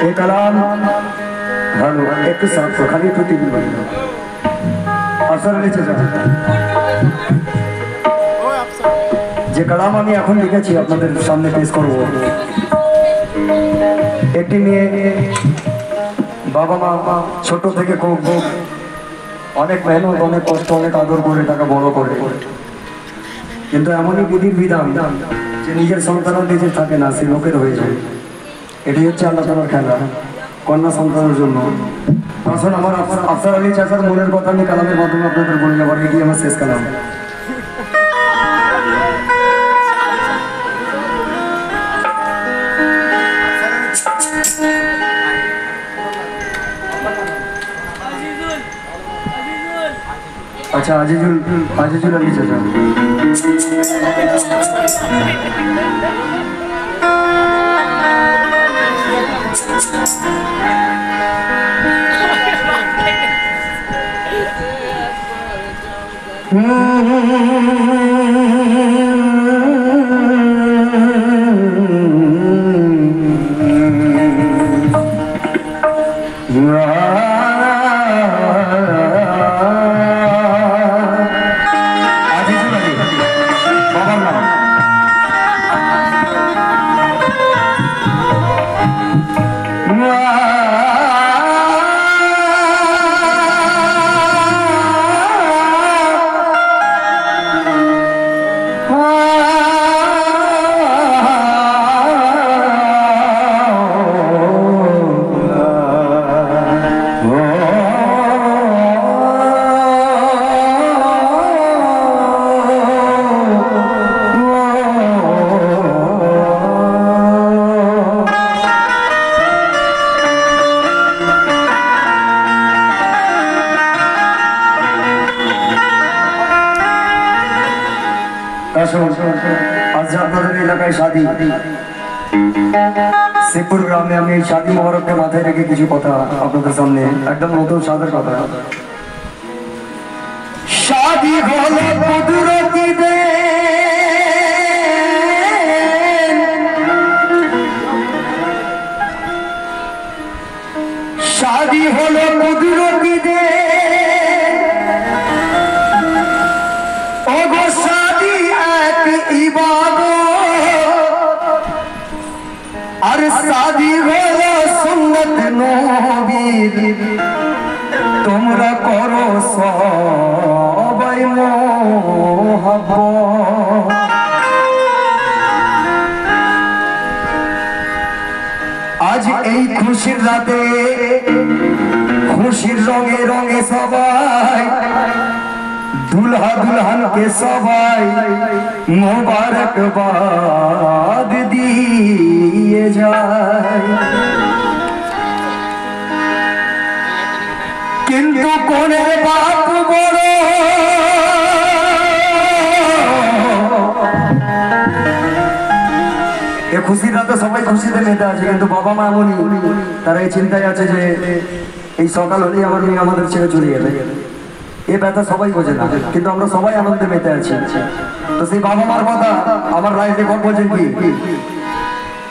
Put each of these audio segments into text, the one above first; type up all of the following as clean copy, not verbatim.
ये कलाम हेलो एक साथ तो खाली तो तीन बन असर नीचे जा যে কালাম আমি এখন লিখেছি আপনাদের সামনে পেশ করব একটি নিয়ে বাবা মা ছোট থেকে খুব অনেক মেহনত অনেক কষ্ট অনেক আদর করে তাকে বড় করে কিন্তু এমনই বিধির বিধান যে নিজের সন্তান নিজের থাকে না সে লোকের হয়ে যায় এটাই হচ্ছে আল্লাহ তাআলার খেলা কন্যা সন্তানের জন্য আসলে আমার আফসার আলী চাচার মনের কথা আমি কালামের মাধ্যমে আপনাদের বলে যাবার এটি আমার শেষ কালাম अच्छा আজিজুল আলী চাচা आज আপনাদের এলাকায় শাদী শিবপুর গ্রামে আমি এই শাদী মোবারককে মাথায় রেখে কিছু কথা আপনাদের সামনে একদম নতুন সাদের কথা শাদী হলো কুদরতি দে শাদী হলো কুদরতি দে আর শাদী হলো সুন্নত নবীর তোমরা করো সবাই মোহাব্বত আজ এই খুশির রাতে খুশির রঙে রঙে সবাই दुल्हा दुल्हन के सबाई मुबारकबाद दिए जाए किंतु कोने बाप बड़ो ये खुशी राते सबाई खुशीते मेते आछे किन्तु बाबा मा एमनই तारा এই চিন্তায় আছে যে এই সকাল হলেই আমার মেয়ে আমাদের ছেড়ে চলে যাবে ये ব্যথা সবাই বোঝে না কিন্তু আমরা সবাই আনন্দে মেতে আছি তো সেই বাবা মার কথা আমার লাইফ রেকর্ড বলছেন কি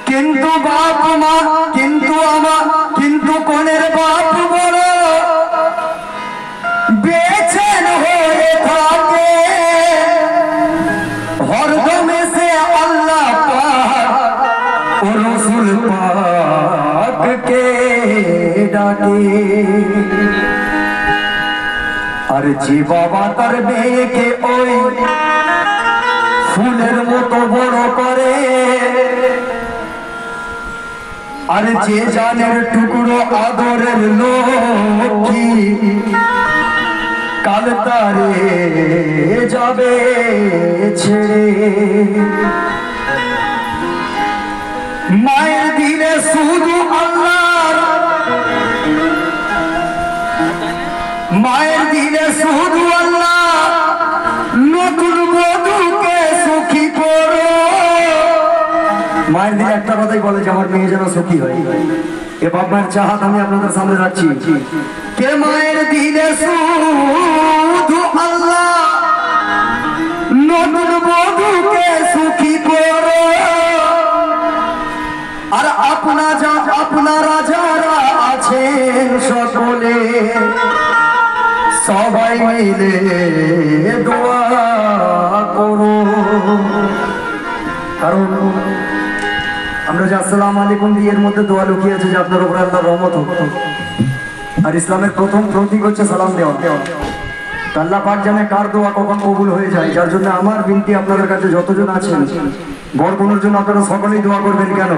কিন্তু বাপ মা কিন্তু আমার কিন্তু কোনের বাপ বড় বেচেন হয়ে থাকে হরদমে সে আল্লাহ পাক ও রাসূল পাককে ডাকে আর যে বাবা তার মেয়েকে ওই ফুলের মতো বড় করে আর যে জানের টুকরো আদরের লক্ষ্মী কাল তারে যাবে ছেড়ে মায়ের দিলে শুধু আল্লাহর মায়ের দিলে শুধু আল্লাহ নতুন বধূকে সুখী করো মায়ের দিলে একটা কথাই বলে যে আমার মেয়ে যেন সুখী হয় এ বাবার চাহাত আমি আপনাদের সামনে রাখছি কে মায়ের দিলে শুধু আল্লাহ নতুন বধূকে সুখী করো আর আপনারা যারা আছেন সকলে সবাই মিলে দোয়া করুন। কারণ আমরা যে আসসালামু আলাইকুম দিয়ে এর মধ্যে দোয়া লুকিয়ে আছে যে আপনার উপরে আল্লাহর রহমত হোক। আর ইসলামের প্রথম প্রতীক হচ্ছে সালাম দেওয়া। আল্লাহ পাক জানে কার দোয়া কখন কবুল হয়ে যায়। যার জন্য আমার বিনতি আপনাদের কাছে যতজন আছেন বর বোনের জন্য আপনারা সকলেই দোয়া করবেন। কেন?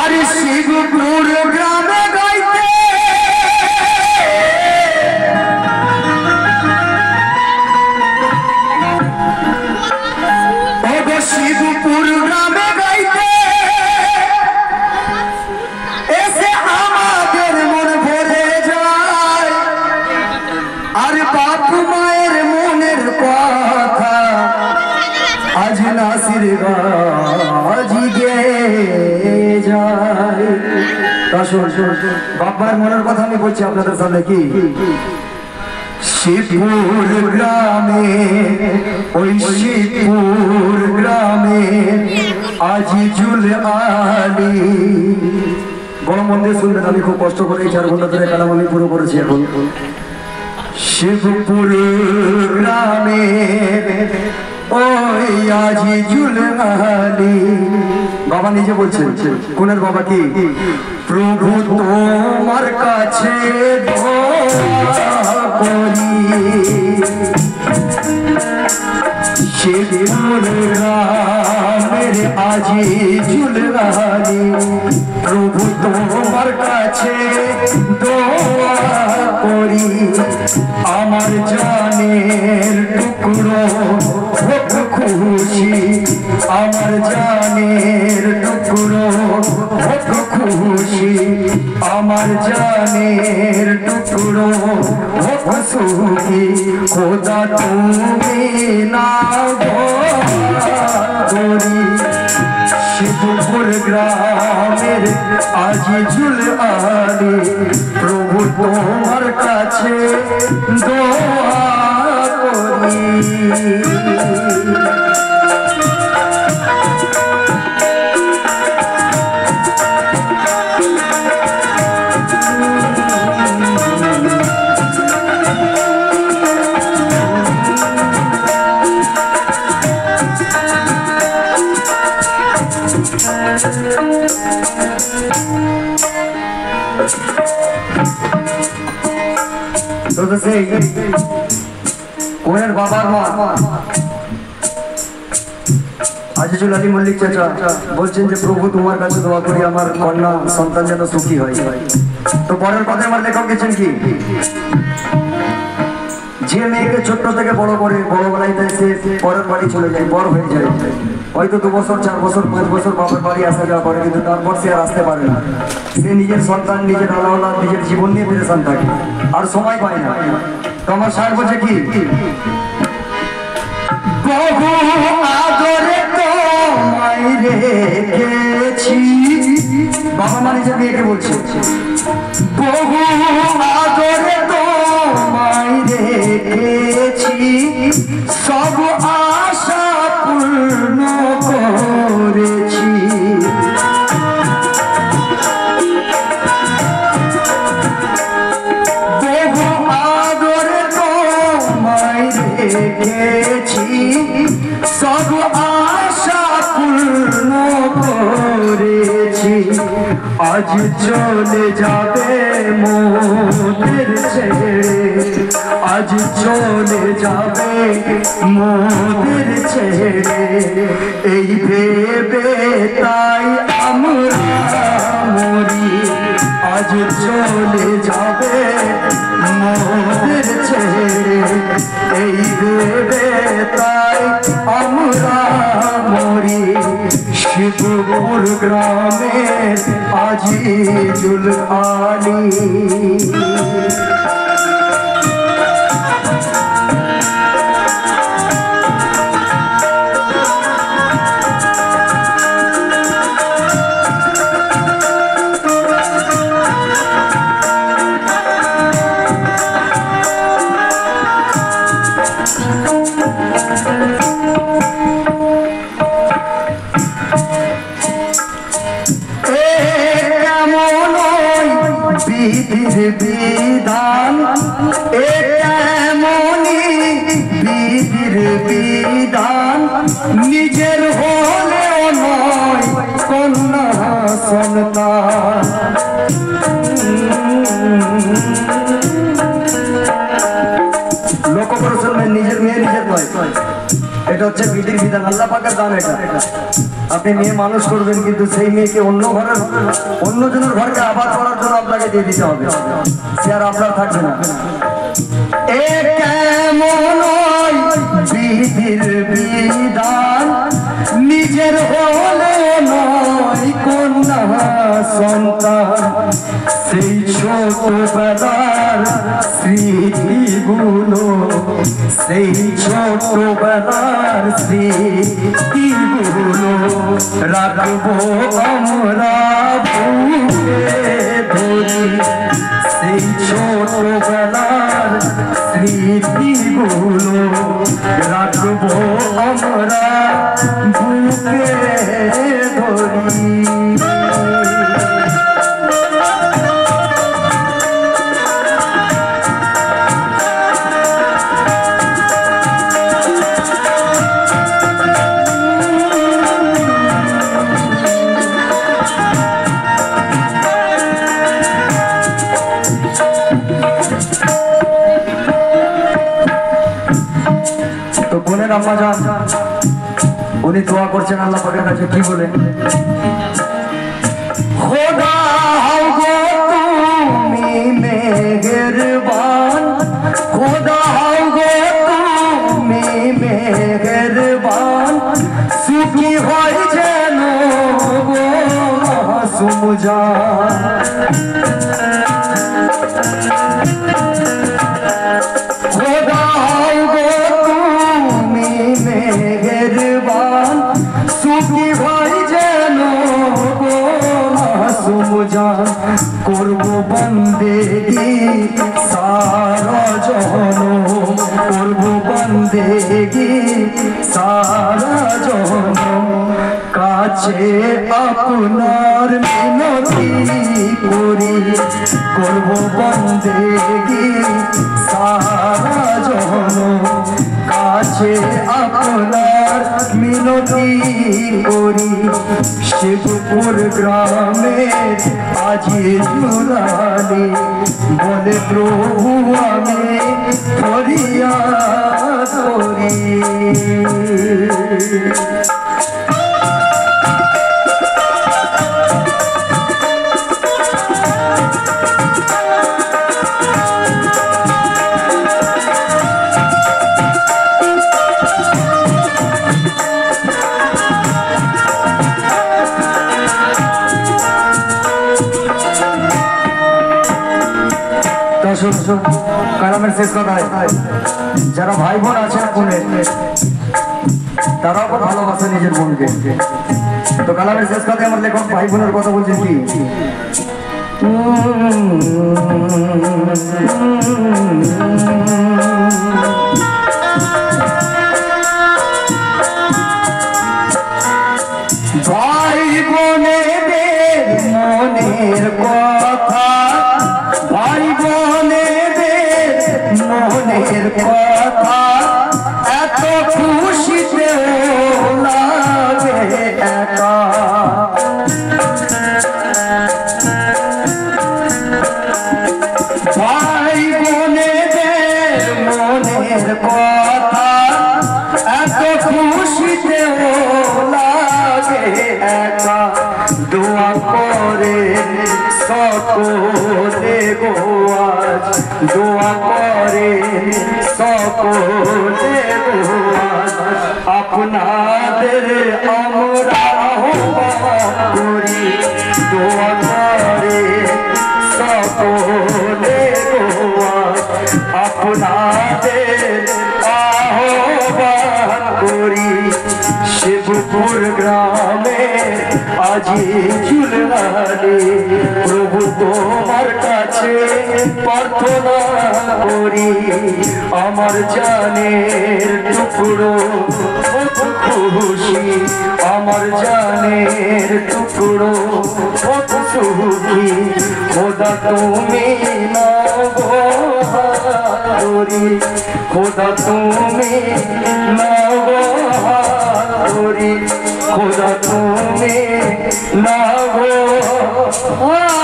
আর শিবপুর গ্রামে গাইতে শিবপুর গ্রামে গাইতে এসে আমাদের মন ভরে যায়। আর বাপ মায়ের মনের কথা আজ নাসির গাজি গে যায়। বাবার মনের কথা আমি বলছি আপনাদের সামনে। কি শিবপুর গ্রামে, ওই শিবপুর গ্রামে আজিজুল আলী, বড় মন দিয়ে শুনবেন। আমি খুব কষ্ট করে 4 ঘন্টা ধরে কালাম আমি পুরো করেছি। এখন শিবপুর গ্রামে ওই আজিজুল আলী, বাবা নিজে বলছেন। কোনের বাবা? কি প্রভু তোমার কাছে শিবপুর গ্রামের আজিজুল আলী, প্রভু তোমার কাছে দোয়া করি। আমার জানের টুকরো হোক খুশি, আমার জানের টুকরো হোক খুশি, আমার জানের টুকরো হোক সুখী। খোদা তুমি না করি। শিবপুর গ্রামের আজিজুল আলী, প্রভু তোমার কাছে দোয়া করি। কোনের বাবার মা আজিজুল আলী মল্লিক চাচা বলছেন যে প্রভু তোমার কাছে দোয়া করি আমার কন্যা সন্তান যেন সুখী হয়। তো পরের কথা আমার লেখক গেছেন কি, যে মেয়েকে ছোট্ট থেকে বড় করে বড় বেলায় সে পরের বাড়ি চলে যায়, বড় হয়ে যায়, হয়তো 2 বছর 4 বছর 5 বছর বাবার বাড়ি আসা যাওয়া করে, কিন্তু তারপর সে আর আসতে পারে না। সে নিজের সন্তান, নিজের আলাওলা, নিজের জীবন নিয়ে পেরেশান থাকে, আর সময় পায় না। তো আমার সার বলছে কি, বহু আদরে তোমায় রেখেছি, বাবা মা নিজের মেয়েকে বলছে, বহু আদরে তোমায় রেখেছি, সব আশা পূর্ণ করেছি। বহু আদরে তোমায় রেখেছি, সব আশা পূর্ণ করেছি। আজ চলে যাবে মোদের ছেড়ে, আজ চলে যাবে মোদের ছেড়ে, এই ভেবে তাই আমরা মরি। আজ চলে যাবে মোদের ছেড়ে, এই ভেবে তাই আমরা মরি। শিবপুর গ্রামের আজিজুল আলী। বিধান এমনই বিধির বিধান নিজের হলেও নয় কন্যা সন্তান। লক্ষ্য করে শুনবেন, নিজের মেয়ে নিজের নয়, এটা হচ্ছে বিধির বিধান, আল্লাহ পাকের দান। এটা আপনি মেয়ে মানুষ করবেন, কিন্তু সেই মেয়েকে অন্য ঘরের অন্যজনের ঘরকে আবাদ করার জন্য আপনাকে দিয়ে দিতে হবে, সে আর আপনার থাকবে না। বিধির বিধান নিজের হলে নয় কন্যা সন্তান, সেই ছোটবেলার স্মৃতিগুলো, সেই ছোটবেলার স্মৃতিগুলো রাখবো আমরা বুকে ধরি, সেই ছোটবেলার স্মৃতিগুলো রাখবো আমরা বুকে ধরি। তো বোনের আম্মা জান উনি দোয়া করছেন আল্লাহ পাকের কাছে, কি বলে? খোদা হও গো তুমি মেহেরবান, খোদা হও গো তুমি মেহেরবান, সুখী হয় যেন গো মাসুম জান। খোদা হও গো তুমি মেহেরবান, সুখী হয় যেন গো মাসুম জান। করবো বন্দেগি সারা জনম, করবো বন্দেগি সারা জনম, কাছে আপনার মিনতি করি, করবো বন্দেগি সারা জনম, কাছে আপনার মিনতি করি। শিবপুর গ্রামে আজি জুলালি বলে প্রভু আমি ফরিয়াদ করি। কালামের শেষ কথায় যারা ভাই বোন আছেন বোনের, তারাও খুব ভালোবাসে নিজের বোনকে। তো কালামের শেষ কথায় আমার লেখক ভাই বোনের কথা বলছেন কি, ভাই বোনেদের মনের কথা, ভাই বোনেদের মনের কথা এত খুশিতে লাগে একা। ভাই বোনেদের মনের কথা এত খুশিতে লাগে একা। দোয়া করে সকলে গো আজ, দোয়া করে সকলে গো আজ, আপনাদের আমরা আহ্বান করি। দোয়া করে সকলে গো আজ, আপনাদের আহ্বান করি। শিবপুর গ্রামে আজি চুলহানি প্রভু তোমার কাছে প্রার্থনা করি। আমার জানের টুকরো কত খুশি, আমার জানের টুকরো কত সুখী, খোদা তুমি না গো হাতুরি, খোদা তুমি না গো হাতুরি, খোদা তুমি না গো হাতুরি।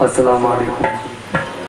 अस्सलाम वालेकुम।